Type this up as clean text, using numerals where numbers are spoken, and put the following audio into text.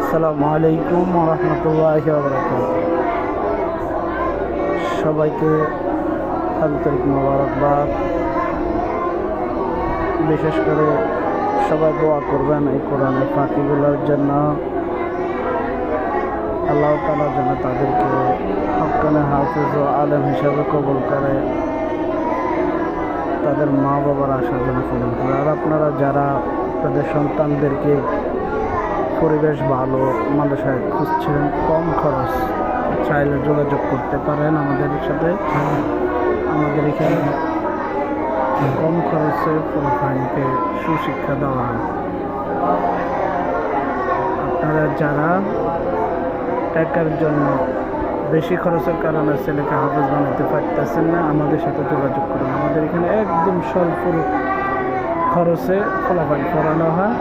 আসসালামু আলাইকুম ওয়া রাহমাতুল্লাহি ওয়া বারাকাতুহু। সবাইকে আন্তরিক মোবারকবাদ। বিশেষ করে সবাই দোয়া করবেন এই কোরআনের ফাঁকিগুলোর জন্য। আল্লাহ তাআলা যেন তাদেরকে হক্কানে হাফেজ ও আলেম হিসাবে কবুল করে, তাদের মা বাবার আশা যেন পূরণ করে। আর আপনারা যারা তাদের সন্তানদেরকে পরিবেশ ভালো মাদ্রাসায় খুঁজছেন, কম খরচ, চাইলে যোগাযোগ করতে পারেন আমাদের সাথে। আমাদের এখানে কম খরচে পোলাপাইনকে সুশিক্ষা দেওয়া হয়। আপনারা যারা টাকার জন্য বেশি খরচের কারণে ছেলেকে হাফেজ বানাতে পারতেছেন না, আমাদের সাথে যোগাযোগ করুন। আমাদের এখানে একদম স্বল্প খরচে পোলাপাইন পড়ানো হয়।